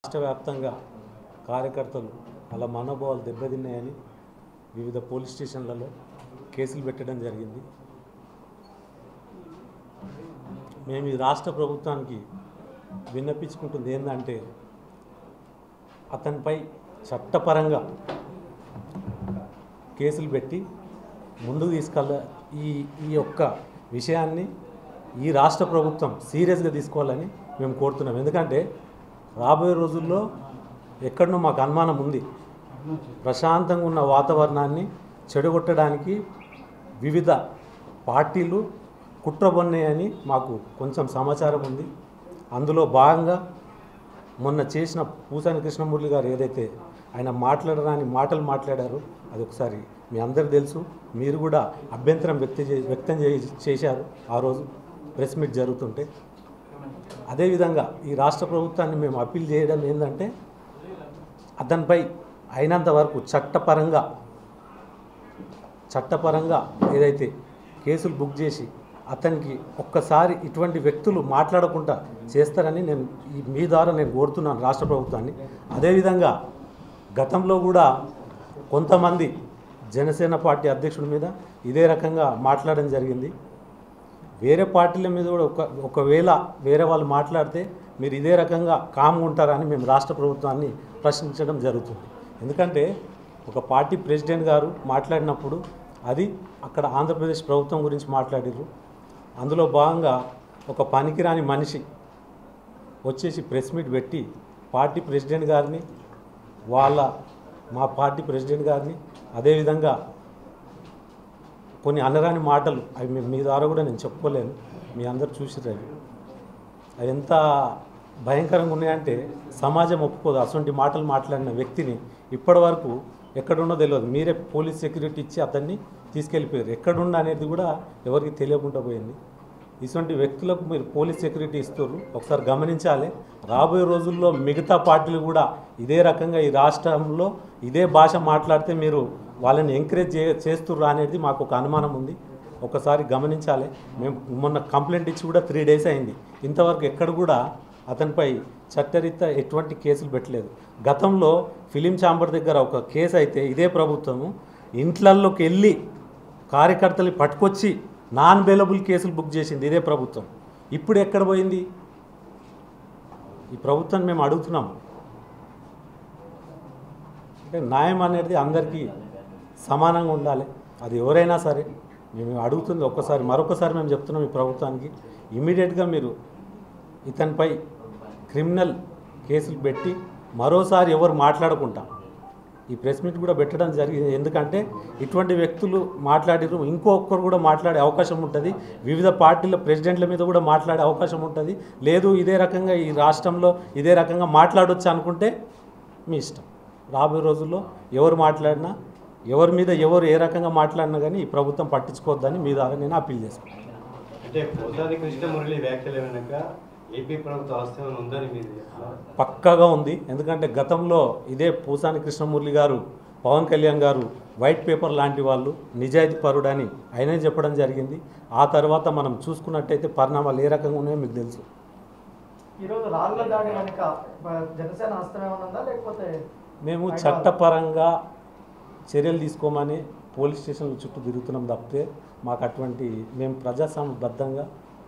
రాష్ట్ర వ్యాప్తంగా కార్యకర్తలు అలా మనోభావాలు దెబ్బతిన్నాయని వివిధ పోలీస్ స్టేషన్లలో కేసులు పెట్టడం జరిగింది. మేము ఈ రాష్ట్ర ప్రభుత్వానికి విన్నపించుకుంటుంది ఏంటంటే అతనిపై చట్టపరంగా కేసులు పెట్టి ముందుకు ఈ యొక్క విషయాన్ని ఈ రాష్ట్ర ప్రభుత్వం సీరియస్గా తీసుకోవాలని మేము కోరుతున్నాం. ఎందుకంటే రాబోయే రోజుల్లో ఎక్కడనో మాకు అనుమానం ఉంది, ప్రశాంతంగా ఉన్న వాతావరణాన్ని చెడగొట్టడానికి వివిధ పార్టీలు కుట్రబొన్నాయని మాకు కొంచెం సమాచారం ఉంది. అందులో భాగంగా మొన్న చేసిన పూసాని కృష్ణమూర్తి గారు ఏదైతే ఆయన మాట్లాడరాని మాటలు మాట్లాడారో అది ఒకసారి మీ అందరికీ తెలుసు. మీరు కూడా అభ్యంతరం వ్యక్తం చేశారు ఆ రోజు ప్రెస్ మీట్ జరుగుతుంటే. అదేవిధంగా ఈ రాష్ట్ర ప్రభుత్వాన్ని మేము అప్పీల్ చేయడం ఏంటంటే అతనిపై అయినంత వరకు చట్టపరంగా ఏదైతే కేసులు బుక్ చేసి అతనికి ఒక్కసారి ఇటువంటి వ్యక్తులు మాట్లాడకుండా చేస్తారని మీ ద్వారా నేను కోరుతున్నాను రాష్ట్ర ప్రభుత్వాన్ని. అదేవిధంగా గతంలో కూడా కొంతమంది జనసేన పార్టీ అధ్యక్షుడి మీద ఇదే రకంగా మాట్లాడడం జరిగింది. వేరే పార్టీల మీద కూడా ఒకవేళ వేరే వాళ్ళు మాట్లాడితే మీరు ఇదే రకంగా కామ్గా ఉంటారని మేము రాష్ట్ర ప్రభుత్వాన్ని ప్రశ్నించడం జరుగుతుంది. ఎందుకంటే ఒక పార్టీ ప్రెసిడెంట్ గారు మాట్లాడినప్పుడు అది అక్కడ ఆంధ్రప్రదేశ్ ప్రభుత్వం గురించి మాట్లాడారు. అందులో భాగంగా ఒక పనికిరాని మనిషి వచ్చేసి ప్రెస్ మీట్ పెట్టి పార్టీ ప్రెసిడెంట్ గారిని మా పార్టీ ప్రెసిడెంట్ గారిని అదేవిధంగా కొన్ని అనరాని మాటలు అవి మీ ద్వారా కూడా నేను చెప్పుకోలేను, మీ అందరు చూసిర్రు. అవి ఎంత భయంకరంగా ఉన్నాయంటే సమాజం ఒప్పుకోదు. అటువంటి మాటలు మాట్లాడిన వ్యక్తిని ఇప్పటి వరకు ఎక్కడున్నో తెలియదు. మీరే పోలీస్ సెక్యూరిటీ ఇచ్చి అతన్ని తీసుకెళ్ళిపోయారు. ఎక్కడున్నా అనేది కూడా ఎవరికి తెలియకుండా పోయింది. ఇటువంటి వ్యక్తులకు మీరు పోలీస్ సెక్యూరిటీ ఇస్తున్నారు, ఒకసారి గమనించాలి. రాబోయే రోజుల్లో మిగతా పార్టీలు కూడా ఇదే రకంగా ఈ రాష్ట్రంలో ఇదే భాష మాట్లాడితే మీరు వాళ్ళని ఎంకరేజ్ చేస్తుర్రా అనేది మాకు ఒక అనుమానం ఉంది. ఒకసారి గమనించాలి. మేము మొన్న కంప్లైంట్ ఇచ్చి కూడా 3 days అయింది. ఇంతవరకు ఎక్కడ కూడా అతనిపై చట్టరీత్యా ఎటువంటి కేసులు పెట్టలేదు. గతంలో ఫిలిం ఛాంబర్ దగ్గర ఒక కేసు అయితే ఇదే ప్రభుత్వము ఇంట్లల్లోకి వెళ్ళి కార్యకర్తలు పట్టుకొచ్చి నాన్ బెయిలబుల్ కేసులు బుక్ చేసింది ఇదే ప్రభుత్వం. ఇప్పుడు ఎక్కడ పోయింది ఈ ప్రభుత్వాన్ని మేము అడుగుతున్నాము. అంటే న్యాయం అనేది అందరికీ సమానంగా ఉండాలి. అది ఎవరైనా సరే మేము అడుగుతుంది మరొకసారి మేము చెప్తున్నాం ఈ ప్రభుత్వానికి, ఇమీడియట్గా మీరు ఇతనిపై క్రిమినల్ కేసులు పెట్టి మరోసారి ఎవరు మాట్లాడకుండా ఈ ప్రెస్ మీట్ కూడా పెట్టడం జరిగింది. ఎందుకంటే ఇటువంటి వ్యక్తులు మాట్లాడిరు, ఇంకొకరు కూడా మాట్లాడే అవకాశం ఉంటుంది. వివిధ పార్టీల ప్రెసిడెంట్ల మీద కూడా మాట్లాడే అవకాశం ఉంటుంది. లేదు ఇదే రకంగా ఈ రాష్ట్రంలో ఇదే రకంగా మాట్లాడవచ్చు అనుకుంటే మీ ఇష్టం. రాబోయే రోజుల్లో ఎవరు మాట్లాడినా ఎవరి మీద ఎవరు ఏ రకంగా మాట్లాడినా కానీ ఈ ప్రభుత్వం పట్టించుకోవద్దని మీ ద్వారా నేను అప్పీల్ చేసుకుంటాను. అంటే పూసాని కృష్ణమూర్తి వ్యాఖ్యలు వెనక ఏపీ ప్రభుత్వ ఆస్థానం ఉందని మీరు పక్కాగా ఉంది. ఎందుకంటే గతంలో ఇదే పూసాని కృష్ణమూర్తి గారు పవన్ కళ్యాణ్ గారు వైట్ పేపర్ లాంటి వాళ్ళు నిజాయితీ పరుడని ఆయనే చెప్పడం జరిగింది. ఆ తర్వాత మనం చూసుకున్నట్టయితే పరిణామాలు ఏ రకంగా ఉన్నాయో మీకు తెలుసు. ఈరోజు రాళ్ల దాడి వెనుక జనసేన హస్తమే ఉందా లేకపోతే మేము చట్టపరంగా చర్యలు తీసుకోమని పోలీస్ స్టేషన్ల చుట్టూ తిరుగుతున్నాం తప్పితే మాకు అటువంటి మేము ప్రజాస్వామ్యబద్ధంగా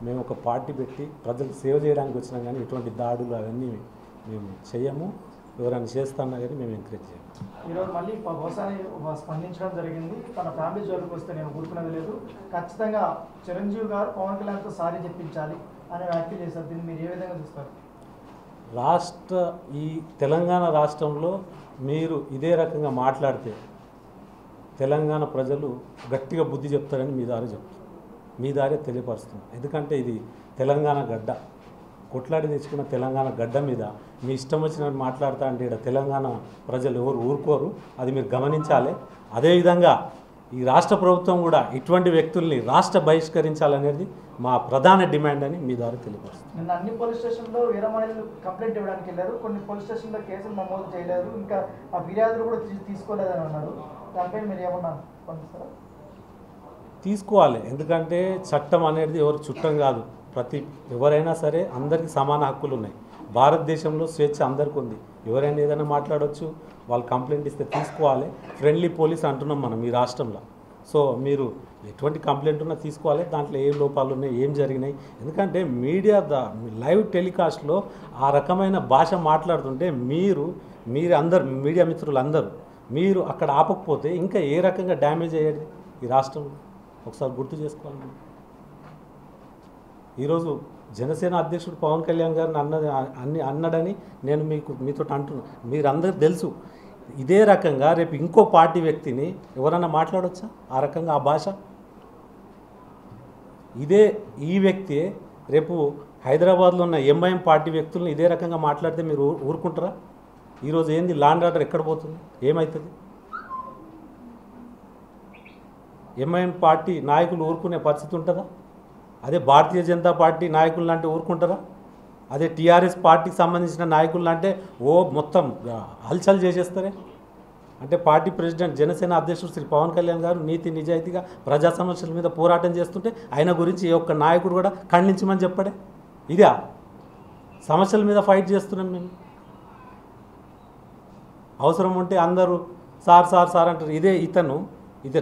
మేము ఒక పార్టీ పెట్టి ప్రజలకు సేవ చేయడానికి వచ్చినాం. కానీ ఇటువంటి దాడులు అవన్నీ మేము చేయము. ఎవరైనా చేస్తున్నా కానీ మేము ఎంకరేజ్ చేయము. ఈరోజు మళ్ళీ బహుశాని స్పందించడం జరిగింది. తన ఫ్యామిలీ జోలికి వస్తే నేను ఊరుకునేది లేదు, ఖచ్చితంగా చిరంజీవి గారు పవన్ కళ్యాణ్తో సారీ చెప్పించాలి అని వ్యాఖ్యలు చేశారు. దీన్ని మీరు ఏ విధంగా చూస్తారు? ఈ తెలంగాణ రాష్ట్రంలో మీరు ఇదే రకంగా మాట్లాడితే తెలంగాణ ప్రజలు గట్టిగా బుద్ధి చెప్తారని మీ దారే తెలియపరుస్తుంది. ఎందుకంటే ఇది తెలంగాణ గడ్డ, కొట్లాడి తెచ్చుకున్న తెలంగాణ గడ్డ మీద మీ ఇష్టం వచ్చినట్టు మాట్లాడుతూ అంటే ఇక్కడ తెలంగాణ ప్రజలు ఎవరు ఊరుకోరు. అది మీరు గమనించాలి. అదేవిధంగా ఈ రాష్ట్ర ప్రభుత్వం కూడా ఇటువంటి వ్యక్తుల్ని రాష్ట్ర బహిష్కరించాలనేది మా ప్రధాన డిమాండ్ అని మీ ద్వారా తెలియపరుస్తుంది. నిన్న అన్ని పోలీస్ స్టేషన్లో వేరే మహిళలు కంప్లైంట్ ఇవ్వడానికి వెళ్ళారు, కొన్ని పోలీస్ స్టేషన్లో కేసులు నమోదు చేయలేదు, ఇంకా ఆ ఫిర్యాదులు కూడా తీసుకోలేదని అన్నారు. దానిపై మీరు ఏమన్నా స్పందిస్తారా? తీసుకోవాలి. ఎందుకంటే చట్టం అనేది ఎవరు చుట్టం కాదు. ఎవరైనా సరే అందరికీ సమాన హక్కులు ఉన్నాయి. భారతదేశంలో స్వేచ్ఛ అందరికీ ఉంది. ఎవరైనా ఏదైనా మాట్లాడవచ్చు, వాళ్ళు కంప్లైంట్ ఇస్తే తీసుకోవాలి. ఫ్రెండ్లీ పోలీస్ అంటున్నాం మనం ఈ రాష్ట్రంలో. సో మీరు ఎటువంటి కంప్లైంట్ ఉన్నా తీసుకోవాలి, దాంట్లో ఏ లోపాలు ఉన్నాయి, ఏం జరిగినాయి. ఎందుకంటే మీడియా లైవ్ టెలికాస్ట్లో ఆ రకమైన భాష మాట్లాడుతుంటే మీరు అందరు మీడియా మిత్రులందరూ మీరు అక్కడ ఆపకపోతే ఇంకా ఏ రకంగా డ్యామేజ్ అయ్యేది ఈ రాష్ట్రంలో ఒకసారి గుర్తు చేసుకోవాలి మనం. ఈరోజు జనసేన అధ్యక్షుడు పవన్ కళ్యాణ్ గారిని అన్నాడని నేను మీతో అంటున్నాను. మీరందరూ తెలుసు. ఇదే రకంగా రేపు ఇంకో పార్టీ వ్యక్తిని ఎవరన్నా మాట్లాడవచ్చా ఆ రకంగా ఆ భాష? ఈ వ్యక్తి రేపు హైదరాబాద్లో ఉన్న ఎంఐఎం పార్టీ వ్యక్తులను ఇదే రకంగా మాట్లాడితే మీరు ఊరుకుంటారా? ఈరోజు ఏంది లాండ్ ఆర్డర్ ఎక్కడ పోతుంది, ఏమవుతుంది? ఎంఐఎం పార్టీ నాయకులు ఊరుకునే పరిస్థితి ఉంటుందా? అదే భారతీయ జనతా పార్టీ నాయకులు లాంటి ఊరుకుంటారా? అదే టీఆర్ఎస్ పార్టీకి సంబంధించిన నాయకులు అంటే మొత్తం హల్చల్ చేసేస్తారే. అంటే పార్టీ ప్రెసిడెంట్ జనసేన అధ్యక్షుడు శ్రీ పవన్ కళ్యాణ్ గారు నీతి నిజాయితీగా ప్రజా సమస్యల మీద పోరాటం చేస్తుంటే ఆయన గురించి ఏ ఒక్క నాయకుడు కూడా ఖండించమని చెప్పడే. ఇదే సమస్యల మీద ఫైట్ చేస్తున్నాం మేము. అవసరం ఉంటే అందరూ సార్ అంటారు. ఇదే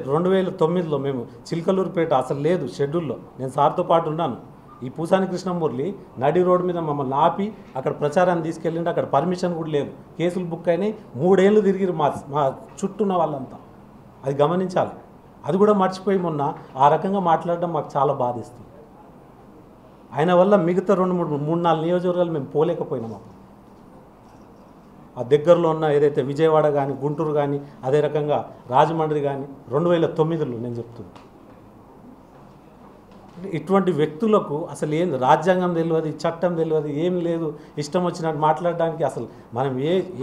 2009లో మేము చిలకలూరుపేట అసలు లేదు షెడ్యూల్లో, నేను సార్తో పాటు ఉన్నాను. ఈ పూసాని కృష్ణమురళి నడి రోడ్డు మీద మమ్మల్ని ఆపి అక్కడ ప్రచారాన్ని తీసుకెళ్ళింటే అక్కడ పర్మిషన్ కూడా లేదు, కేసులు బుక్ అయినాయి. 3 ఏళ్ళు తిరిగిరు మా చుట్టూ ఉన్న వాళ్ళంతా. అది గమనించాలి. అది కూడా మర్చిపోయి మొన్న ఆ రకంగా మాట్లాడడం మాకు చాలా బాధిస్తుంది. ఆయన వల్ల మిగతా 3-4 నియోజకవర్గాలు మేము పోలేకపోయినాము. ఆ దగ్గరలో ఉన్న ఏదైతే విజయవాడ కానీ గుంటూరు కానీ అదే రకంగా రాజమండ్రి కానీ 2009లో నేను చెప్తున్నాను. ఇటువంటి వ్యక్తులకు అసలు ఏం రాజ్యాంగం తెలియదు, చట్టం తెలియదు, ఏం లేదు, ఇష్టం వచ్చినట్టు మాట్లాడడానికి అసలు మనం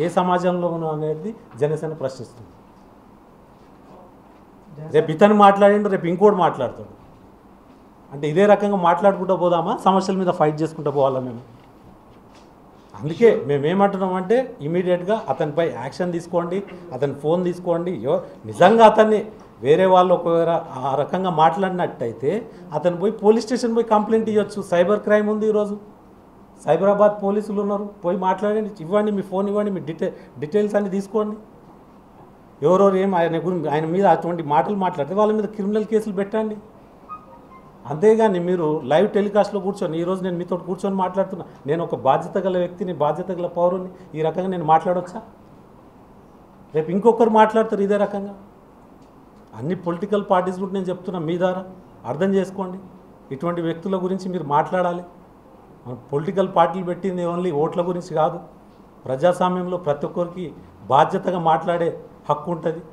ఏ సమాజంలో ఉన్నాం అనేది జనసేన ప్రశ్నిస్తుంది. రేపు ఇతను మాట్లాడిండు, రేపు ఇంకోటి మాట్లాడతాడు. అంటే ఇదే రకంగా మాట్లాడుకుంటూ పోదామా, సమస్యల మీద ఫైట్ చేసుకుంటూ పోవాలా మేము? అందుకే మేమేమంటున్నామంటే ఇమీడియట్గా అతనిపై యాక్షన్ తీసుకోండి, అతని ఫోన్ తీసుకోండి. నిజంగా అతన్ని వేరే వాళ్ళు ఒకవేళ ఆ రకంగా మాట్లాడినట్టయితే అతను పోయి పోలీస్ స్టేషన్ పోయి కంప్లైంట్ ఇవ్వచ్చు. సైబర్ క్రైమ్ ఉంది ఈరోజు, సైబరాబాద్ పోలీసులు ఉన్నారు, పోయి మాట్లాడండి, ఇవ్వండి, మీ ఫోన్ ఇవ్వండి, మీ డీటెయిల్స్ అన్నీ తీసుకోండి. ఎవరెవరు ఆయన మీద అటువంటి మాటలు మాట్లాడితే వాళ్ళ మీద క్రిమినల్ కేసులు పెట్టండి. అంతేగాని మీరు లైవ్ టెలికాస్ట్లో కూర్చొని ఈరోజు నేను మీతో కూర్చొని మాట్లాడుతున్నా, నేను ఒక బాధ్యత గల వ్యక్తిని, బాధ్యత గల పౌరుని, ఈ రకంగా నేను మాట్లాడవచ్చా? రేపు ఇంకొకరు మాట్లాడతారు ఇదే రకంగా. అన్ని పొలిటికల్ పార్టీస్ కూడా నేను చెప్తున్నా, మీ ద్వారా అర్థం చేసుకోండి. ఇటువంటి వ్యక్తుల గురించి మీరు మాట్లాడాలి. మన పొలిటికల్ పార్టీలు పెట్టింది ఓన్లీ ఓట్ల గురించి కాదు. ప్రజాస్వామ్యంలో ప్రతి ఒక్కరికి బాధ్యతగా మాట్లాడే హక్కు ఉంటుంది.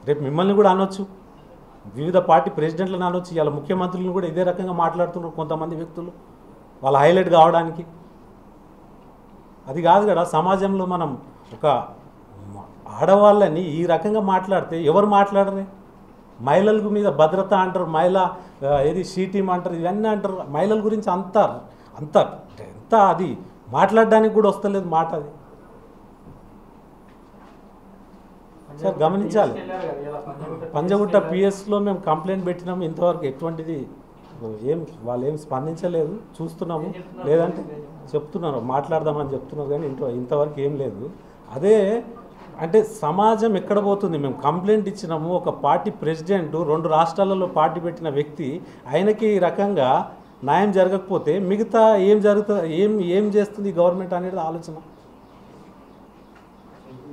రేపు మిమ్మల్ని కూడా అనొచ్చు, వివిధ పార్టీ ప్రెసిడెంట్లను అనొచ్చు, ఇలా ముఖ్యమంత్రులను కూడా ఇదే రకంగా మాట్లాడుతున్నారు కొంతమంది వ్యక్తులు, వాళ్ళు హైలైట్ కావడానికి. అది కాదు కదా సమాజంలో. మనం ఒక ఆడవాళ్ళని ఈ రకంగా మాట్లాడితే ఎవరు మాట్లాడరే? మహిళల మీద భద్రత అంటారు, షీ టీమ్ అంటారు, ఇవన్నీ అంటారు. మహిళల గురించి అంత అది మాట్లాడడానికి కూడా వస్తలేదు మాట. అది సార్ గమనించాలి. పంజగుట్ట పిఎస్లో మేము కంప్లైంట్ పెట్టినాము, ఇంతవరకు ఎటువంటిది వాళ్ళు ఏం స్పందించలేదు. చూస్తున్నాము, లేదంటే చెప్తున్నారు మాట్లాడదామని చెప్తున్నారు, కానీ ఇంతవరకు ఏం లేదు. అదే అంటే సమాజం ఎక్కడ పోతుంది? మేము కంప్లైంట్ ఇచ్చినాము, ఒక పార్టీ ప్రెసిడెంట్ 2 రాష్ట్రాలలో పార్టీ పెట్టిన వ్యక్తి, ఆయనకి ఈ రకంగా న్యాయం జరగకపోతే మిగతా ఏం జరుగుతుంది, ఏం చేస్తుంది గవర్నమెంట్ అనేది ఆలోచన.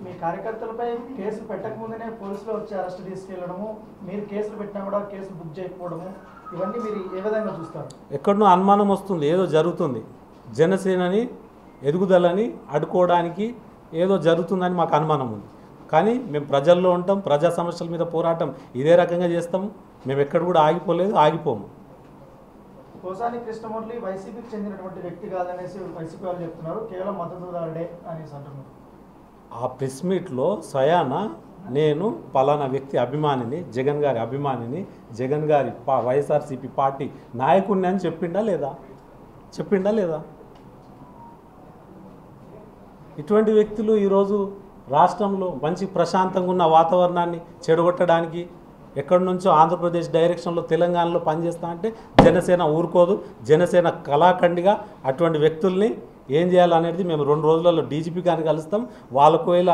మీ కార్యకర్తలపై కేసులు పెట్టకముందనే పోలీసులు వచ్చి అరెస్ట్ తీసుకెళ్లడము, మీరు కేసులు పెట్టినా కూడా కేసులు బుక్ చేయకపోవడము, ఇవన్నీ మీరు ఏ విధంగా చూస్తారు? ఎక్కడనో అనుమానం వస్తుంది, ఏదో జరుగుతుంది, జనసేనని ఎదుగుదలని అడ్డుకోవడానికి ఏదో జరుగుతుందని మాకు అనుమానం ఉంది. కానీ మేము ప్రజల్లో ఉంటాం, ప్రజా సమస్యల మీద పోరాటం ఇదే రకంగా చేస్తాము. మేము ఎక్కడ కూడా ఆగిపోలేదు, ఆగిపోము. పోసాని కృష్ణమురళి వైసీపీకి చెందినటువంటి వ్యక్తి కాదనేసి వైసీపీ వాళ్ళు చెప్తున్నారు, కేవలం మద్దతుదారుడే అనేసి అంటున్నారు. ఆ ప్రెస్ మీట్లో స్వయాన నేను పలానా వ్యక్తి అభిమానిని, జగన్ గారి అభిమానిని, జగన్ గారి వైఎస్ఆర్సీపీ పార్టీ నాయకుడిని అని చెప్పిండా లేదా? ఇటువంటి వ్యక్తులు ఈరోజు రాష్ట్రంలో మంచి ప్రశాంతంగా ఉన్న వాతావరణాన్ని చెడగొట్టడానికి ఎక్కడి నుంచో ఆంధ్రప్రదేశ్ డైరెక్షన్లో తెలంగాణలో పనిచేస్తా అంటే జనసేన ఊరుకోదు. జనసేన కళాఖండిగా అటువంటి వ్యక్తుల్ని ఏం చేయాలనేది మేము 2 రోజులలో డీజీపీ గారిని కలుస్తాం. వాళ్ళకోవేళ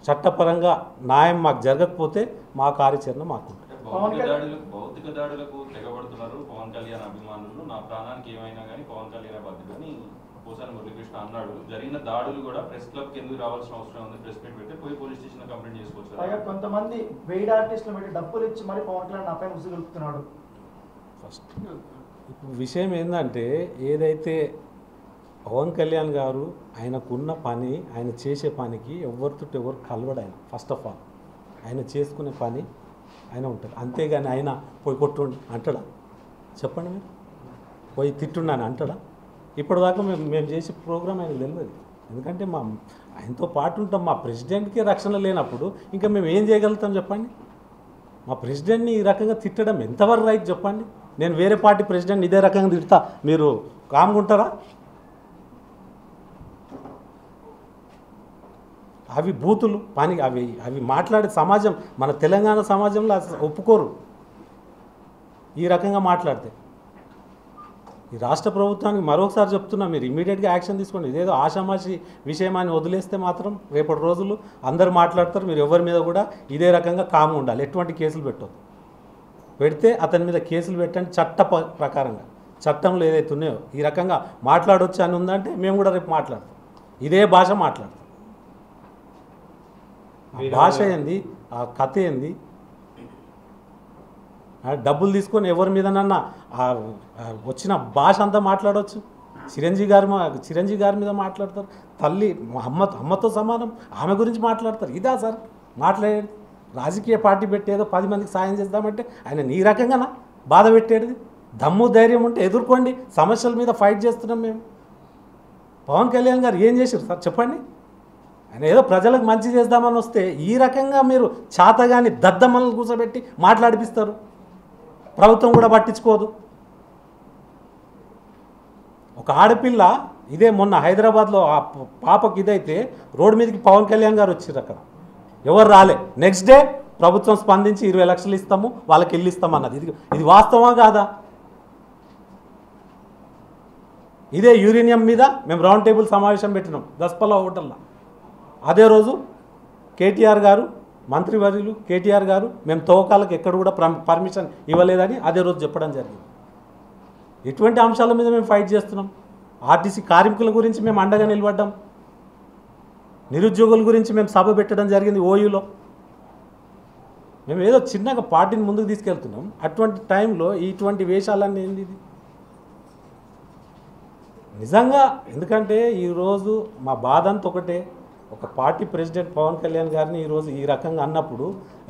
చట్టపరంగా న్యాయం మాకు జరగకపోతే మా కార్యాచరణ మాకు భౌతిక దాడులకు తెగబడుతున్నారు పవన్ కళ్యాణ్ అభిమానులు. నా ప్రాణానికి ఏమైనా కానీ పవన్ కళ్యాణ్ బాధ్యుడని పోసాని మురళీకృష్ణ అన్నాడు. జరిగిన దాడులు కూడా ప్రెస్ క్లబ్కి ఎందుకు రావాల్సిన అవసరం ఉంది? ప్రెస్ మీట్ పెడితే పోయి పోలీస్ స్టేషన్ కంప్లైంట్ చేసుకోవచ్చు. పైగా కొంతమంది వెయిడ్ ఆర్టిస్టులు పెట్టి డబ్బులు ఇచ్చి మరి పవన్ కళ్యాణ్ నాపై ముసుగులుపుతున్నాడు. ఫస్ట్ ఇప్పుడు విషయం ఏంటంటే, ఏదైతే పవన్ కళ్యాణ్ గారు ఆయనకున్న పని, ఆయన చేసే పనికి ఎవరితో ఎవరు కలవడు. ఆయన ఫస్ట్ ఆఫ్ ఆల్ ఆయన చేసుకునే పని ఆయన ఉంటుంది. అంతేగాని ఆయన పోయి కొట్టుండి అంటాడా? చెప్పండి మీరు. పోయి తిట్టుండని అంటాడా? ఇప్పటిదాకా మేము చేసే ప్రోగ్రామ్ ఆయనకు తెలియదు. ఎందుకంటే ఆయనతో పాటు ఉంటాం. మా ప్రెసిడెంట్కి రక్షణ లేనప్పుడు ఇంకా మేము ఏం చేయగలుగుతాం చెప్పండి? మా ప్రెసిడెంట్ని ఈ రకంగా తిట్టడం ఎంతవరకు రైట్ చెప్పండి? నేను వేరే పార్టీ ప్రెసిడెంట్ ఇదే రకంగా తిడతా, మీరు కామ్గా ఉంటారా? అవి బూతులు పని, అవి మాట్లాడే సమాజం మన తెలంగాణ సమాజంలో ఒప్పుకోరు ఈ రకంగా మాట్లాడితే. ఈ రాష్ట్ర ప్రభుత్వానికి మరొకసారి చెప్తున్నా, మీరు ఇమీడియట్గా యాక్షన్ తీసుకోండి. ఇదేదో ఆషామాషి విషయం అని వదిలేస్తే మాత్రం రేపటి రోజులు అందరూ మాట్లాడతారు. మీరు ఎవరి మీద కూడా ఇదే రకంగా కామ్గా ఉండాలి. ఎటువంటి కేసులు పెట్టొద్దు. పెడితే అతని మీద కేసులు పెట్టండి చట్ట ప్రకారంగా. చట్టంలో ఏదైతే ఉన్నాయో ఈ రకంగా మాట్లాడవచ్చు అని ఉందంటే మేము కూడా రేపు మాట్లాడతాం. ఇదే భాష మాట్లాడతాం. ఆ భాష ఏంది, ఆ కథ ఏంది? డబ్బులు తీసుకొని ఎవరి మీదనన్నా వచ్చిన భాష అంతా మాట్లాడవచ్చు. చిరంజీవి గారి మీద మాట్లాడతారు. తల్లి అమ్మతో సమానం, ఆమె గురించి మాట్లాడతారు. ఇదా సార్ మాట్లాడేది? రాజకీయ పార్టీ పెట్టేదో 10 మందికి సాయం చేద్దామంటే ఆయన నీ రకంగానా బాధ పెట్టేది? దమ్ము ధైర్యం ఉంటే ఎదుర్కోండి. సమస్యల మీద ఫైట్ చేస్తున్నాం మేము. పవన్ కళ్యాణ్ గారు ఏం చేశారు సార్ చెప్పండి? ఆయన ఏదో ప్రజలకు మంచి చేద్దామని వస్తే ఈ రకంగా మీరు చాతగాని దద్దమ్మలను కూర్చోబెట్టి మాట్లాడిపిస్తారు. ప్రభుత్వం కూడా పట్టించుకోదు. ఒక ఆడపిల్ల ఇదే మొన్న హైదరాబాద్లో ఆ పాపకి ఇదైతే రోడ్డు మీదకి పవన్ కళ్యాణ్ గారు వచ్చారు. అక్కడ ఎవరు రాలే. నెక్స్ట్ డే ప్రభుత్వం స్పందించి 20 లక్షలు ఇస్తాము, వాళ్ళకి ఇల్లు ఇస్తాము అన్నది. ఇది వాస్తవమా కాదా? ఇదే యూరేనియం మీద మేము రౌండ్ టేబుల్ సమావేశం పెట్టినాం దస్పల్లా హోటల్లో. అదే రోజు కేటీఆర్ గారు, మంత్రివర్యులు కేటీఆర్ గారు, మేము తవ్వకాలకు ఎక్కడ కూడా పర్మిషన్ ఇవ్వలేదని అదే రోజు చెప్పడం జరిగింది. ఇటువంటి అంశాల మీద మేము ఫైట్ చేస్తున్నాం. ఆర్టీసీ కార్మికుల గురించి మేము అండగా నిలబడ్డాం. నిరుద్యోగుల గురించి మేము సభ పెట్టడం జరిగింది ఓయూలో. మేము ఏదో చిన్నగా పార్టీని ముందుకు తీసుకెళ్తున్నాం. అటువంటి టైంలో ఇటువంటి వేషాలన్నీ ఏంది? ఇది నిజంగా ఎందుకంటే ఈరోజు మా బాధ అంతా ఒకటే. ఒక పార్టీ ప్రెసిడెంట్ పవన్ కళ్యాణ్ గారిని ఈరోజు ఈ రకంగా అన్నప్పుడు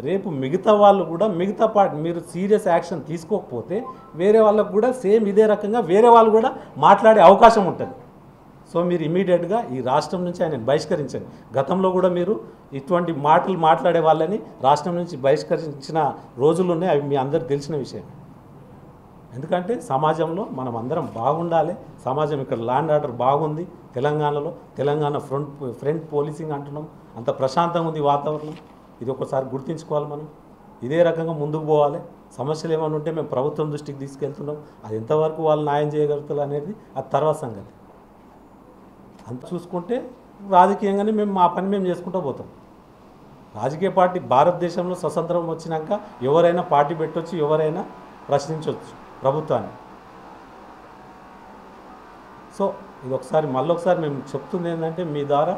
రేపు మిగతా వాళ్ళు కూడా మిగతా పార్టీ మీరు సీరియస్ యాక్షన్ తీసుకోకపోతే వేరే వాళ్ళకు కూడా సేమ్ ఇదే రకంగా వేరే వాళ్ళు కూడా మాట్లాడే అవకాశం ఉంటుంది. సో మీరు ఇమీడియట్గా ఈ రాష్ట్రం నుంచి ఆయన బహిష్కరించండి. గతంలో కూడా మీరు ఇటువంటి మాటలు మాట్లాడే వాళ్ళని రాష్ట్రం నుంచి బహిష్కరించిన రోజులు ఉన్నాయి. అవి మీ అందరికి తెలిసిన విషయం. ఎందుకంటే సమాజంలో మనం అందరం బాగుండాలి. సమాజం ఇక్కడ ల్యాండ్ ఆర్డర్ బాగుంది తెలంగాణలో. తెలంగాణ ఫ్రంట్ పోలీసింగ్ అంటున్నాం. అంత ప్రశాంతంగా ఉంది వాతావరణం. ఇది ఒకసారి గుర్తుంచుకోవాలి మనం. ఇదే రకంగా ముందుకు పోవాలి. సమస్యలు ఏమైనా ఉంటే మేము ప్రభుత్వం దృష్టికి తీసుకెళ్తున్నాం. అది ఎంతవరకు వాళ్ళు న్యాయం చేయగలుగుతారు అనేది అది తర్వాత సంగతి. అంత చూసుకుంటే రాజకీయంగానే మేము మా పని మేము చేసుకుంటూ పోతాం. రాజకీయ పార్టీ భారతదేశంలో స్వతంత్రం వచ్చినాక ఎవరైనా పార్టీ పెట్టవచ్చు, ఎవరైనా ప్రశ్నించవచ్చు ప్రభుత్వాన్ని. సో ఇది ఒకసారి మళ్ళొకసారి మేము చెప్తుంది ఏంటంటే మీ ద్వారా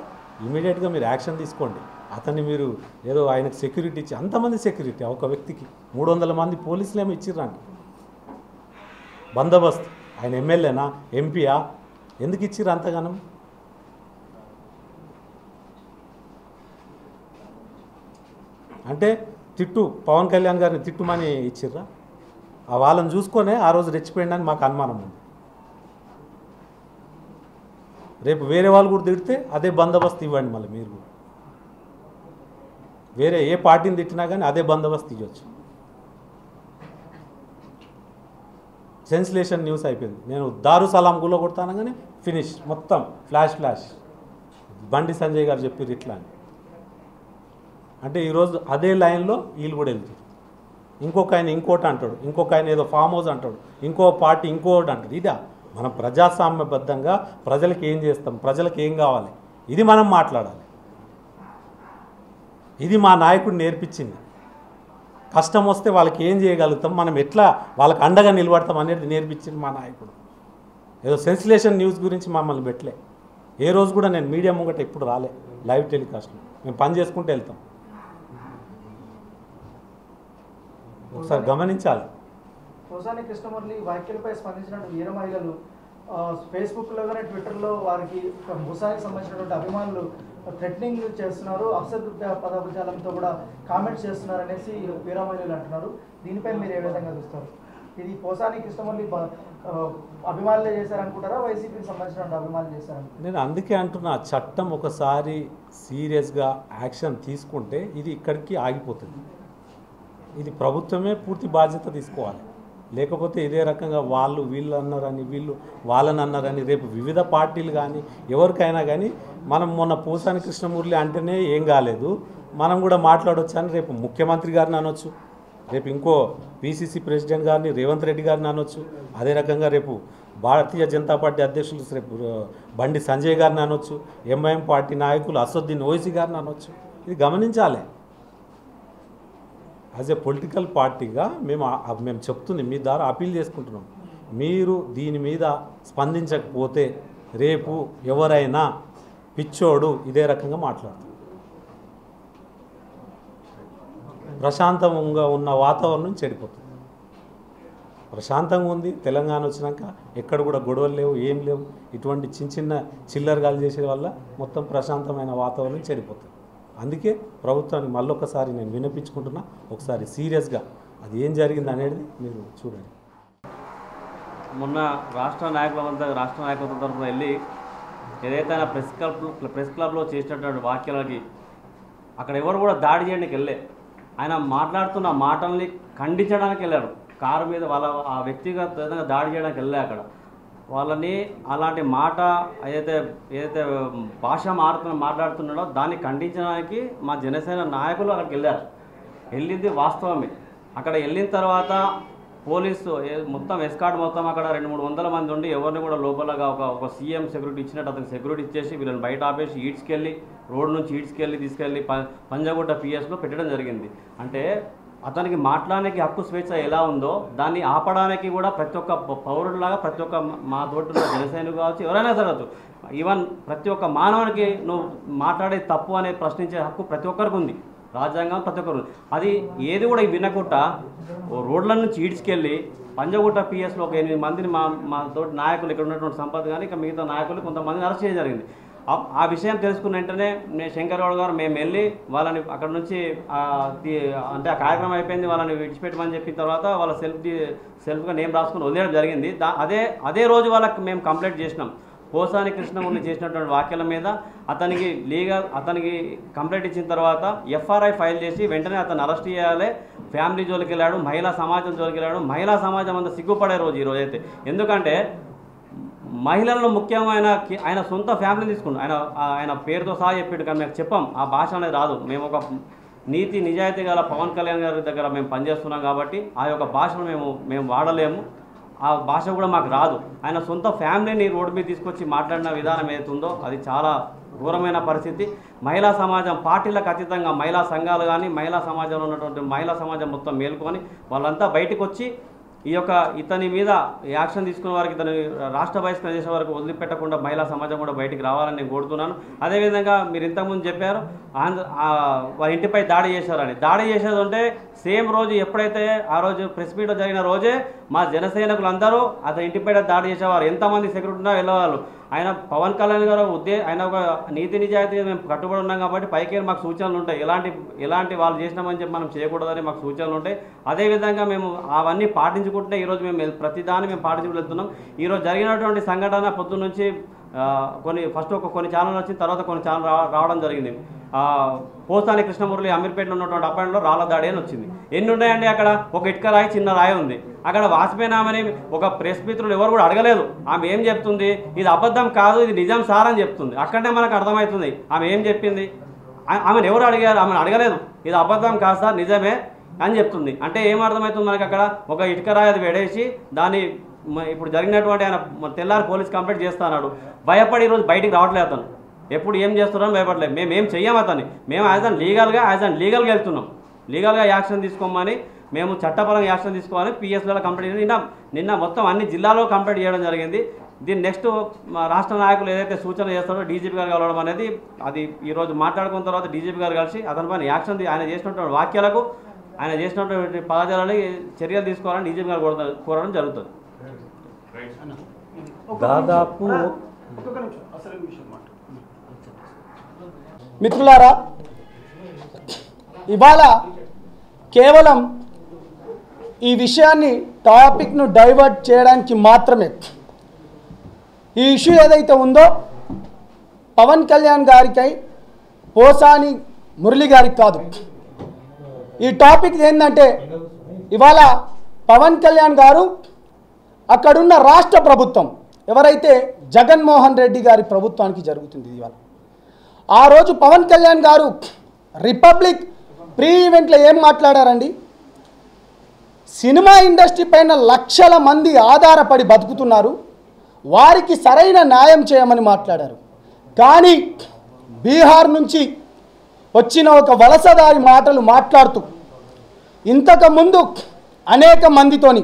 ఇమీడియట్గా మీరు యాక్షన్ తీసుకోండి. అతన్ని మీరు ఏదో ఆయనకు సెక్యూరిటీ ఇచ్చి అంతమంది సెక్యూరిటీ ఒక వ్యక్తికి 300 మంది పోలీసులు ఏమో ఇచ్చిర్రండి బందోబస్తు. ఆయన ఎమ్మెల్యేనా ఎంపీయా ఎందుకు ఇచ్చిర్రు అంతగానం? అంటే పవన్ కళ్యాణ్ గారిని తిట్టుమని ఇచ్చిర్రా? ఆ వాళ్ళని చూసుకొనే ఆ రోజు రెచ్చిపోయిందని మాకు అనుమానం ఉంది. రేపు వేరే వాళ్ళు కూడా తిడితే అదే బందోబస్తు ఇవ్వండి. మళ్ళీ మీరు కూడా వేరే ఏ పార్టీని తిట్టినా కానీ అదే బందోబస్తు ఇవ్వచ్చు. సెన్సిలేషన్ న్యూస్ అయిపోయింది. నేను దారుసలాం గులో కొడతానగానే ఫినిష్ మొత్తం ఫ్లాష్. బండి సంజయ్ గారు చెప్పారు ఇట్లా అని. అంటే ఈరోజు అదే లైన్లో వీళ్ళు కూడా వెళ్తారు. ఇంకొక ఆయన ఇంకోటి అంటాడు, ఇంకొక ఆయన ఏదో ఫామ్ హౌస్ అంటాడు, ఇంకో పార్టీ ఇంకోటి అంటాడు. ఇదా మనం ప్రజాస్వామ్యబద్ధంగా ప్రజలకు ఏం చేస్తాం, ప్రజలకు ఏం కావాలి, ఇది మనం మాట్లాడాలి. ఇది మా నాయకుడు నేర్పించింది. కష్టం వస్తే వాళ్ళకి ఏం చేయగలుగుతాం, మనం ఎట్లా వాళ్ళకి అండగా నిలబడతాం అనేది నేర్పించింది మా నాయకుడు. ఏదో సెన్సిలేషన్ న్యూస్ గురించి మమ్మల్ని పెట్టలే. ఏ రోజు కూడా నేను మీడియా ముంగట ఎప్పుడు రాలే లైవ్ టెలికాస్ట్లో. మేము పని చేసుకుంటూ వెళ్తాం. ఒకసారి గమనించాలి. పోసాని కృష్ణమురళి వ్యాఖ్యలపై స్పందించినట్టు వీర మహిళలు ఫేస్బుక్లో కానీ ట్విట్టర్లో వారికి పోసానికి సంబంధించినటువంటి అభిమానులు థ్రెటనింగ్ చేస్తున్నారు, అప్సెట్ పదజాలంతో కూడా కామెంట్స్ చేస్తున్నారు అనేసి వీర మహిళలు అంటున్నారు. దీనిపై మీరు ఏ విధంగా చూస్తారు? ఇది పోసాని కృష్ణమురళి అభిమానులే చేశారనుకుంటారా, వైసీపీకి సంబంధించిన అభిమానులు చేశారనుకుంటారా? నేను అందుకే అంటున్నా, చట్టం ఒకసారి సీరియస్గా యాక్షన్ తీసుకుంటే ఇది ఇక్కడికి ఆగిపోతుంది. ఇది ప్రభుత్వమే పూర్తి బాధ్యత తీసుకోవాలి. లేకపోతే ఇదే రకంగా వాళ్ళు వీళ్ళు అన్నారని వీళ్ళు వాళ్ళని అన్నారని రేపు వివిధ పార్టీలు కానీ ఎవరికైనా కానీ మనం మొన్న పోసాని కృష్ణమురళి అంటేనే ఏం కాలేదు, మనం కూడా మాట్లాడవచ్చు అని రేపు ముఖ్యమంత్రి గారిని అనొచ్చు, రేపు ఇంకో పిసిసి ప్రెసిడెంట్ గారిని రేవంత్ రెడ్డి గారిని అనొచ్చు, అదే రకంగా రేపు భారతీయ జనతా పార్టీ అధ్యక్షులు రేపు బండి సంజయ్ గారిని అనొచ్చు, ఎంఐఎం పార్టీ నాయకులు అసదుద్దీన్ ఓవైసీ గారిని అనొచ్చు. ఇది గమనించాలి. యాజ్ ఏ పొలిటికల్ పార్టీగా మేము చెప్తుంది మీ ద్వారా అపీల్ చేసుకుంటున్నాం. మీరు దీని మీద స్పందించకపోతే రేపు ఎవరైనా పిచ్చోడు ఇదే రకంగా మాట్లాడుతారు. ప్రశాంతంగా ఉన్న వాతావరణం చెడిపోతుంది. ప్రశాంతంగా ఉంది. తెలంగాణ వచ్చినాక ఎక్కడ కూడా గొడవలు లేవు, ఏం లేవు. ఇటువంటి చిన్న చిల్లరగాలు చేసే వల్ల మొత్తం ప్రశాంతమైన వాతావరణం చెడిపోతుంది. అందుకే ప్రభుత్వానికి మళ్ళొకసారి నేను వినిపించుకుంటున్నా, ఒకసారి సీరియస్గా అది ఏం జరిగింది అనేది మీరు చూడండి. మొన్న రాష్ట్ర నాయకత్వం తరఫున వెళ్ళి ఏదైతే ఆయన ప్రెస్ క్లబ్లో చేసినటువంటి వాక్యాలకి అక్కడ ఎవరు కూడా దాడి చేయడానికి వెళ్ళే, ఆయన మాట్లాడుతున్న మాటల్ని ఖండించడానికి వెళ్ళారు. కారు మీద ఆ వ్యక్తిగతంగా దాడి చేయడానికి వెళ్ళే అక్కడ వాళ్ళని అలాంటి మాట ఏదైతే భాష మాట్లాడుతున్నాడో దాన్ని ఖండించడానికి మా జనసేన నాయకులు అక్కడికి వెళ్ళారు. వెళ్ళింది వాస్తవమే. అక్కడ వెళ్ళిన తర్వాత పోలీసు మొత్తం ఎస్కార్ట్ మొత్తం అక్కడ 200-300 మంది ఉండి ఎవరిని కూడా లోపలగా ఒక సీఎం సెక్యూరిటీ ఇచ్చినట్టు అతనికి సెక్యూరిటీ ఇచ్చేసి వీళ్ళని బయట ఆపేసి రోడ్ నుంచి తీసుకెళ్ళి పంజాగుట్ట పిఎస్లో పెట్టడం జరిగింది. అంటే అతనికి మాట్లాడడానికి హక్కు స్వేచ్ఛ ఎలా ఉందో దాన్ని ఆపడానికి కూడా ప్రతి ఒక్క పౌరుడిలాగా ప్రతి ఒక్క మా తోటి జనసైనికులు కావచ్చు ఎవరైనా జరగచ్చు, ఈవెన్ ప్రతి ఒక్క మానవునికి నువ్వు మాట్లాడే తప్పు అనే ప్రశ్నించే హక్కు ప్రతి ఒక్కరికి ఉంది. రాజ్యాంగం ప్రతి ఒక్కరు అది ఏది కూడా వినకుండా రోడ్ల నుంచి ఈడ్చుకెళ్ళి పంజగుట్ట పిఎస్లో ఒక 8 మందిని మా తోటి నాయకులు ఇక్కడ ఉన్నటువంటి సంపద కానీ ఇక మిగతా నాయకులు కొంతమందిని అరెస్ట్ చేయడం జరిగింది. ఆ విషయం తెలుసుకున్న వెంటనే శంకర్రావు గారు మేము వెళ్ళి వాళ్ళని అక్కడ నుంచి అంటే ఆ కార్యక్రమం అయిపోయింది, వాళ్ళని విడిచిపెట్టమని చెప్పిన తర్వాత వాళ్ళ సెల్ఫ్గా నేమ్ రాసుకుని వదిలేయడం జరిగింది. అదే రోజు వాళ్ళకి మేము కంప్లైంట్ చేసినాం. పోసాని కృష్ణమురళి చేసినటువంటి వ్యాఖ్యల మీద అతనికి కంప్లైంట్ ఇచ్చిన తర్వాత ఎఫ్ఐఆర్ ఫైల్ చేసి వెంటనే అతను అరెస్ట్ చేయాలి. ఫ్యామిలీ జోలికి వెళ్ళాడు, మహిళా సమాజం జోలికి వెళ్ళాడు. మహిళా సమాజం అంతా సిగ్గుపడే రోజు ఈ రోజైతే. ఎందుకంటే మహిళలను ముఖ్యమైన ఆయన సొంత ఫ్యామిలీని తీసుకున్నాడు. ఆయన పేరుతో సహా చెప్పాడు, కానీ మేము చెప్పాం ఆ భాష అనేది రాదు. మేము ఒక నీతి నిజాయితీ గల పవన్ కళ్యాణ్ గారి దగ్గర మేము పనిచేస్తున్నాం కాబట్టి ఆ యొక్క భాషను మేము వాడలేము, ఆ భాష కూడా మాకు రాదు. ఆయన సొంత ఫ్యామిలీని రోడ్డు మీద తీసుకొచ్చి మాట్లాడిన విధానం ఏదైతుందో అది చాలా ఘోరమైన పరిస్థితి. మహిళా సమాజం పార్టీలకు అతీతంగా మహిళా సంఘాలు కానీ మహిళా సమాజంలో ఉన్నటువంటి మహిళా సమాజం మొత్తం మేల్కొని వాళ్ళంతా బయటకు వచ్చి ఇతని మీద యాక్షన్ తీసుకున్న వారికి ఇతని రాష్ట్ర బహిష్కరణ చేసే వరకు వదిలిపెట్టకుండా మహిళా సమాజం కూడా బయటికి రావాలని నేను కోరుతున్నాను. అదేవిధంగా మీరు ఇంతకుముందు చెప్పారు వారి ఇంటిపై దాడి చేశారని. దాడి చేసేది ఉంటే సేమ్ రోజు ఎప్పుడైతే ఆ రోజు ప్రెస్ మీట్ జరిగిన రోజే మా జనసైనికులందరూ అతని ఇంటిపై దాడి చేసేవారు. ఎంతమంది సెక్యూరిటీ ఉన్నా వెళ్ళేవాళ్ళు. ఆయన పవన్ కళ్యాణ్ గారు ఆయన ఒక నీతి నిజాయితీ మేము కట్టుబడి ఉన్నాం కాబట్టి పైకి మాకు సూచనలు ఉంటాయి. ఎలాంటి వాళ్ళు చేసినామని చెప్పి మనం చేయకూడదని మాకు సూచనలు ఉంటాయి. అదేవిధంగా మేము అవన్నీ పాటించుకుంటే ఈరోజు మేము ప్రతిదాన్ని మేము పాటించుకుంటూ వెళ్తున్నాం. ఈరోజు జరిగినటువంటి సంఘటన పొద్దున్న నుంచి కొన్ని ఛానల్ వచ్చిన తర్వాత కొన్ని ఛానల్ రావడం జరిగింది. పోసాని కృష్ణమురళి అమీర్పేటలో ఉన్నటువంటి అపాయింట్లో రాళ్ళ దాడి అని వచ్చింది. ఎన్ని ఉన్నాయండి అక్కడ? ఒక ఇటుక రాయి చిన్న రాయి ఉంది. అక్కడ వాసిపోయినామని ఒక ప్రెస్ మిత్రులు ఎవరు కూడా అడగలేదు. ఆమె ఏం చెప్తుంది? ఇది అబద్ధం కాదు, ఇది నిజం సార్ అని చెప్తుంది. అక్కడనే మనకు అర్థమవుతుంది ఆమె ఏం చెప్పింది. ఆమెను ఎవరు అడిగారు? ఆమెను అడగలేదు. ఇది అబద్ధం కాదు సార్ నిజమే అని చెప్తుంది. అంటే ఏం అర్థమవుతుంది మనకి? అక్కడ ఒక ఇటుక రాయి అది వెడేసి దాన్ని ఇప్పుడు జరిగినటువంటి ఆయన తెల్లారి పోలీస్ కంప్లైంట్ చేస్తా అన్నాడు. భయపడి ఈరోజు బయటికి రావట్లేదు అతను. ఎప్పుడు ఏం చేస్తున్నారో భయపడలేదు. మేము ఏం చెయ్యం అతన్ని. మేము యాజ్ అన్ లీగల్గా వెళ్తున్నాం. లీగల్గా యాక్షన్ తీసుకోమని, మేము చట్టపరంగా యాక్షన్ తీసుకోవాలని పిఎస్లో కంప్లైంట్ నిన్న మొత్తం అన్ని జిల్లాలో కంప్లైంట్ చేయడం జరిగింది. దీన్ని నెక్స్ట్ రాష్ట్ర నాయకులు ఏదైతే సూచన చేస్తారో డీజీపీ గారు కలవడం అనేది, అది ఈరోజు మాట్లాడుకున్న తర్వాత డీజీపీ గారు కలిసి అతని పైన యాక్షన్ ఆయన చేసినటువంటి వాక్యాలకు, ఆయన చేసినటువంటి పదజాలని చర్యలు తీసుకోవాలని డీజీపీ గారు కోరడం జరుగుతుంది. దాదాపు మిత్రులారా, ఇవాళ కేవలం ఈ విషయాన్ని టాపిక్ను డైవర్ట్ చేయడానికి మాత్రమే ఈ ఇష్యూ ఏదైతే ఉందో పవన్ కళ్యాణ్ గారికై పోసాని మురళి గారికి కాదు. ఈ టాపిక్ ఏంటంటే ఇవాళ పవన్ కళ్యాణ్ గారు అక్కడున్న రాష్ట్ర ప్రభుత్వం ఎవరైతే జగన్మోహన్ రెడ్డి గారి ప్రభుత్వానికి జరుగుతుంది. ఇవాళ ఆ రోజు పవన్ కళ్యాణ్ గారు రిపబ్లిక్ ప్రీ ఈవెంట్లో ఏం మాట్లాడారండి? సినిమా ఇండస్ట్రీ పైన లక్షల మంది ఆధారపడి బతుకుతున్నారు, వారికి సరైన న్యాయం చేయమని మాట్లాడారు. కానీ బీహార్ నుంచి వచ్చిన ఒక వలసదారి మాటలు మాట్లాడుతూ ఇంతకుముందు అనేక మందితోని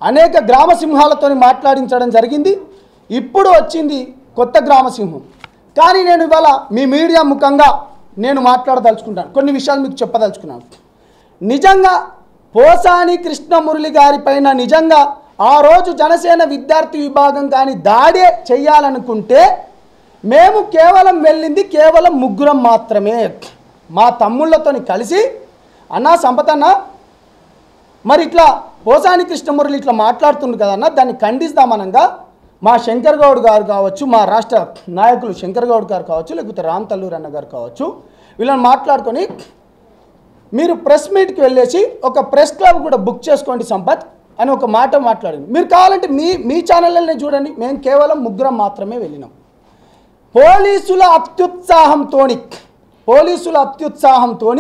అనేక గ్రామసింహాలతోని మాట్లాడించడం జరిగింది. ఇప్పుడు వచ్చింది కొత్త గ్రామసింహం. కానీ నేను ఇవాళ మీ మీడియా ముఖంగా నేను మాట్లాడదలుచుకుంటాను, కొన్ని విషయాలు మీకు చెప్పదలుచుకున్నాను. నిజంగా పోసాని కృష్ణమురళి గారి పైన నిజంగా ఆ రోజు జనసేన విద్యార్థి విభాగం కానీ దాడే చెయ్యాలనుకుంటే మేము కేవలం వెళ్ళింది కేవలం ముగ్గురం మాత్రమే. మా తమ్ముళ్ళతో కలిసి అన్నా సంపతన్న మరి ఇట్లా పోసాని కృష్ణమురళి ఇట్లా మాట్లాడుతుండ్రు కదన్నా, దాన్ని ఖండిస్తామనగా మా శంకర్ గౌడ్ గారు కావచ్చు, మా రాష్ట్ర నాయకులు శంకర్ గౌడ్ గారు కావచ్చు, లేకపోతే రామ్ తల్లూరు అన్న గారు కావచ్చు, వీళ్ళని మాట్లాడుకొని మీరు ప్రెస్ మీట్కి వెళ్ళేసి ఒక ప్రెస్ క్లబ్ కూడా బుక్ చేసుకోండి సంపత్ అని ఒక మాట మాట్లాడింది. మీరు కావాలంటే మీ ఛానళ్ళనే చూడండి, మేము కేవలం ముగ్గురం మాత్రమే వెళ్ళినాం. పోలీసుల అత్యుత్సాహంతో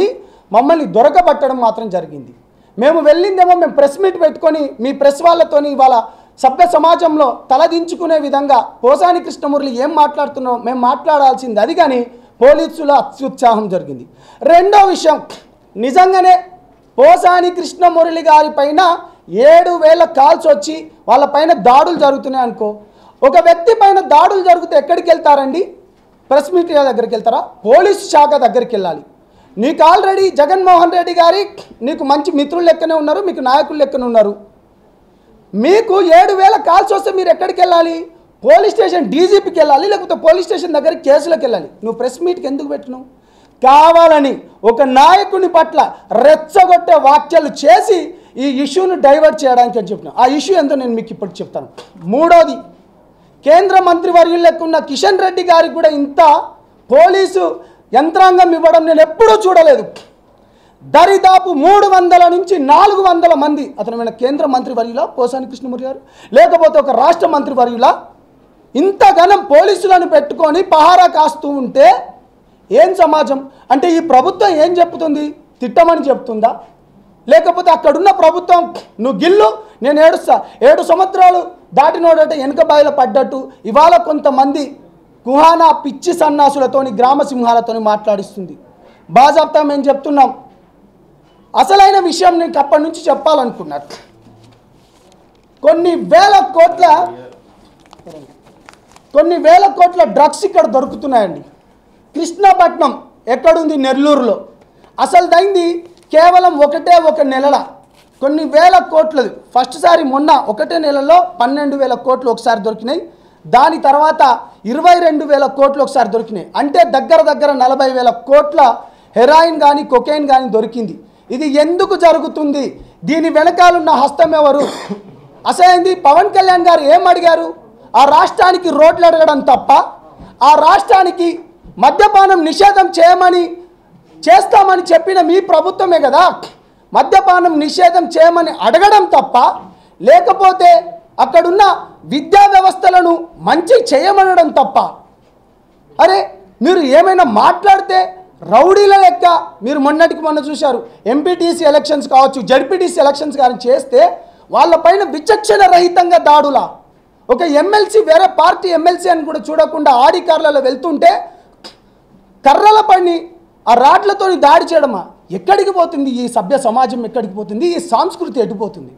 మమ్మల్ని దొరకబట్టడం మాత్రం జరిగింది. మేము వెళ్ళిందేమో మేము ప్రెస్ మీట్ పెట్టుకొని మీ ప్రెస్ వాళ్ళతోని ఇవాళ సభ్య సమాజంలో తలదించుకునే విధంగా పోసాని కృష్ణమురళి ఏం మాట్లాడుతున్నారో మేము మాట్లాడాల్సింది అది, కానీ పోలీసుల అత్యుత్సాహం జరిగింది. రెండో విషయం, నిజంగానే పోసాని కృష్ణమురళి గారి పైన 7,000 కాల్స్ వచ్చి వాళ్ళ పైన దాడులు జరుగుతున్నాయి అనుకో, ఒక వ్యక్తి పైన దాడులు జరిగితే ఎక్కడికి వెళ్తారండి? ప్రెస్ మీడియా దగ్గరికి వెళ్తారా? పోలీసు శాఖ దగ్గరికి వెళ్ళాలి. నీకు ఆల్రెడీ జగన్మోహన్ రెడ్డి గారి నీకు మంచి మిత్రులు లెక్కనే ఉన్నారు, మీకు నాయకులు లెక్కనే ఉన్నారు. మీకు 7,000 కాల్స్ వస్తే మీరు ఎక్కడికి వెళ్ళాలి? పోలీస్ స్టేషన్ డీజీపీకి వెళ్ళాలి, లేకపోతే పోలీస్ స్టేషన్ దగ్గరికి కేసులకు వెళ్ళాలి. నువ్వు ప్రెస్ మీట్కి ఎందుకు పెట్టినావు? కావాలని ఒక నాయకుని పట్ల రెచ్చగొట్టే వ్యాఖ్యలు చేసి ఈ ఇష్యూను డైవర్ట్ చేయడానికి అని చెప్పిన. ఆ ఇష్యూ ఎంతో నేను మీకు ఇప్పుడు చెప్తాను. మూడోది, కేంద్ర మంత్రివర్యులు లెక్కున్న కిషన్ రెడ్డి గారికి కూడా ఇంత పోలీసు యంత్రాంగం ఇవ్వడం నేను ఎప్పుడూ చూడలేదు. దరిదాపు 300 నుంచి 400 మంది అతను కేంద్ర మంత్రివర్యుల పోసాని కృష్ణమురళి గారు, లేకపోతే ఒక రాష్ట్ర మంత్రివర్యుల ఇంతగానం పోలీసులను పెట్టుకొని పహారా కాస్తూ ఉంటే ఏం సమాజం? అంటే ఈ ప్రభుత్వం ఏం చెప్తుంది? తిట్టమని చెప్తుందా? లేకపోతే అక్కడున్న ప్రభుత్వం నువ్వు గిల్లు నేను ఏడుస్తా, 7 సంవత్సరాలు దాటినోడంటే వెనుక బాయిలో పడ్డట్టు ఇవాళ కొంతమంది కుహానా పిచ్చి సన్నాసులతోని గ్రామ సింహాలతోని మాట్లాడిస్తుంది. బాజాప్తా మేము చెప్తున్నాం. అసలైన విషయం నేను అప్పటి నుంచి చెప్పాలనుకున్నాను. కొన్ని వేల కోట్ల డ్రగ్స్ ఇక్కడ దొరుకుతున్నాయండి. కృష్ణపట్నం ఎక్కడుంది? నెల్లూరులో. అసలు దైంది కేవలం ఒక నెలల కొన్ని వేల కోట్లది. ఫస్ట్ సారి మొన్న ఒకటే నెలలో 12,000 కోట్లు ఒకసారి దొరికినాయి. దాని తర్వాత 22,000 కోట్లు ఒకసారి దొరికినాయి. అంటే దగ్గర 40,000 కోట్ల హెరాయిన్ కానీ కొకైన్ కానీ దొరికింది. ఇది ఎందుకు జరుగుతుంది? దీని వెనకాలన్న హస్తం ఎవరు? అసలైంది పవన్ కళ్యాణ్ గారు ఏం అడిగారు? ఆ రాష్ట్రానికి రోడ్లు అడగడం తప్ప, ఆ రాష్ట్రానికి మద్యపానం నిషేధం చేస్తామని చెప్పిన మీ ప్రభుత్వమే కదా మద్యపానం నిషేధం చేయమని అడగడం తప్ప, లేకపోతే అక్కడున్న విద్యా వ్యవస్థలను మంచి చేయమనడం తప్ప. అరే మీరు ఏమైనా మాట్లాడితే రౌడీల లెక్క మీరు మొన్న చూశారు. ఎంపీటీసీ ఎలక్షన్స్ కావచ్చు, జడ్పీటీసీ ఎలక్షన్స్ కానీ చేస్తే వాళ్ళపైన విచక్షణ రహితంగా దాడులా? ఒక ఎమ్మెల్సీ వేరే పార్టీ ఎమ్మెల్సీ అని కూడా చూడకుండా ఆడి కార్లలో వెళ్తుంటే కర్రల పని ఆ రాడ్లతో దాడి చేయడమా? ఎక్కడికి పోతుంది ఈ సభ్య సమాజం? ఎక్కడికి పోతుంది ఈ సంస్కృతి? ఎటుపోతుంది?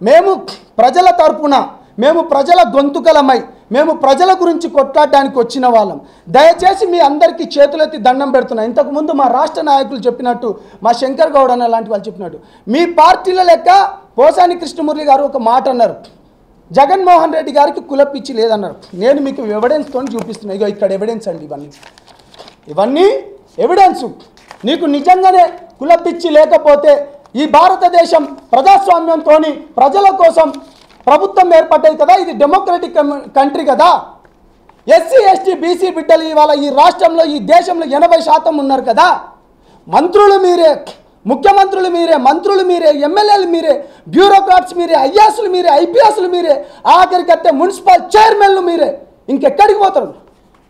మేము ప్రజల తరపున, మేము ప్రజల గొంతుకలమై, మేము ప్రజల గురించి కొట్లాడడానికి వచ్చిన వాళ్ళం. దయచేసి మీ అందరికీ చేతులెత్తి దండం పెడుతున్నా. ఇంతకుముందు మా రాష్ట్ర నాయకులు చెప్పినట్టు, మా శంకర్ గౌడ్ అన్న లాంటి వాళ్ళు చెప్పినట్టు, మీ పార్టీల లెక్క పోసాని కృష్ణమురళి గారు ఒక మాట అన్నారు, జగన్మోహన్ రెడ్డి గారికి కులపిచ్చి లేదన్నారు. నేను మీకు ఎవిడెన్స్తో చూపిస్తున్నాను. ఇగో ఇక్కడ ఎవిడెన్స్ అండి, ఇవన్నీ ఎవిడెన్స్. నీకు నిజంగానే కులపిచ్చి లేకపోతే ఈ భారతదేశం ప్రజాస్వామ్యంతో ప్రజల కోసం ప్రభుత్వం ఏర్పడ్డది కదా, ఇది డెమోక్రటిక్ కంట్రీ కదా. ఎస్సీ ఎస్టీ బీసీ బిడ్డలు ఇవాళ ఈ రాష్ట్రంలో, ఈ దేశంలో 80% ఉన్నారు కదా. మంత్రులు మీరే, ముఖ్యమంత్రులు మీరే, మంత్రులు మీరే, ఎమ్మెల్యేలు మీరే, బ్యూరోక్రాట్స్ మీరే, ఐఏఎస్లు మీరే, ఐపీఎస్లు మీరే, ఆఖరికైతే మున్సిపల్ చైర్మన్లు మీరే. ఇంకెక్కడికి పోతారు?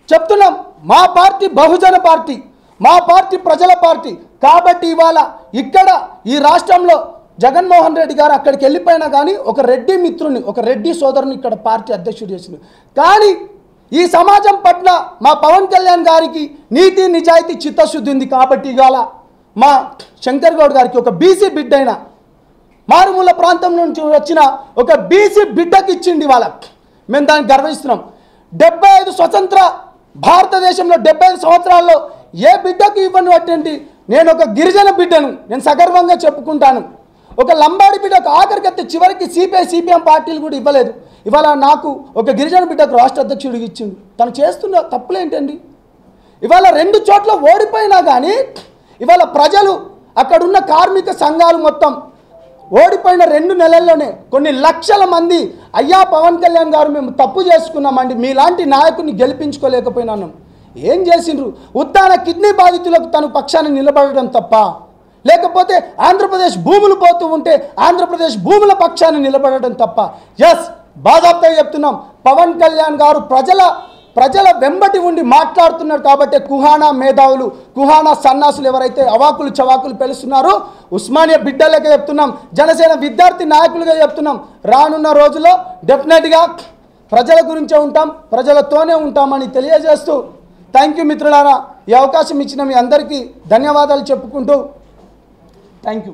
చెప్తున్నాం, మా పార్టీ బహుజన పార్టీ, మా పార్టీ ప్రజల పార్టీ. కాబట్టి ఇవాళ ఇక్కడ ఈ రాష్ట్రంలో జగన్మోహన్ రెడ్డి గారు అక్కడికి వెళ్ళిపోయినా కానీ ఒక రెడ్డి మిత్రుని, ఒక రెడ్డి సోదరుని ఇక్కడ పార్టీ అధ్యక్షుడు చేసింది. కానీ ఈ సమాజం పట్ల మా పవన్ కళ్యాణ్ గారికి నీతి నిజాయితీ చిత్తశుద్ధి ఉంది. కాబట్టి ఇవాళ మా శంకర్ గౌడ్ గారికి ఒక బీసీ బిడ్డ అయిన, మారుమూల ప్రాంతం నుంచి వచ్చిన ఒక బీసీ బిడ్డకి ఇచ్చింది. ఇవాళ మేము దానికి గర్విస్తున్నాం. 75 స్వతంత్ర భారతదేశంలో 75 సంవత్సరాల్లో ఏ బిడ్డకు ఇవ్వనివ్వండి. నేను ఒక గిరిజన బిడ్డను, నేను సగర్వంగా చెప్పుకుంటాను. ఒక లంబాడి బిడ్డకు, ఆఖరికైతే చివరికి సిపిఐ సిపిఎం పార్టీలు కూడా ఇవ్వలేదు. ఇవాళ నాకు ఒక గిరిజన బిడ్డకు రాష్ట్ర అధ్యక్షుడికి ఇచ్చింది. తను చేస్తున్న తప్పులేంటండి? ఇవాళ 2 చోట్ల ఓడిపోయినా కానీ ఇవాళ ప్రజలు, అక్కడున్న కార్మిక సంఘాలు మొత్తం ఓడిపోయిన 2 నెలల్లోనే కొన్ని లక్షల మంది, అయ్యా పవన్ కళ్యాణ్ గారు మేము తప్పు చేసుకున్నామండి, మీలాంటి నాయకుడిని గెలిపించుకోలేకపోయినాను. ఏం చేసిండ్రు? ఉద్దాన కిడ్నీ బాధితులకు తన పక్షాన్ని నిలబడడం తప్ప, లేకపోతే ఆంధ్రప్రదేశ్ భూములు పోతూ ఉంటే ఆంధ్రప్రదేశ్ భూముల పక్షాన్ని నిలబడడం తప్ప. ఎస్, బాధాప్తంగా చెప్తున్నాం, పవన్ కళ్యాణ్ గారు ప్రజల వెంబటి ఉండి మాట్లాడుతున్నారు. కాబట్టి కుహానా మేధావులు, కుహానా సన్నాసులు ఎవరైతే అవాకులు చవాకులు పెలుస్తున్నారో, ఉస్మానియా బిడ్డలకే చెప్తున్నాం, జనసేన విద్యార్థి నాయకులుగా చెప్తున్నాం, రానున్న రోజుల్లో డెఫినెట్గా ప్రజల గురించే ఉంటాం, ప్రజలతోనే ఉంటామని తెలియజేస్తూ, థ్యాంక్ యూ మిత్రులారా. ఈ అవకాశం ఇచ్చిన మీ అందరికీ ధన్యవాదాలు చెప్పుకుంటూ థ్యాంక్ యూ.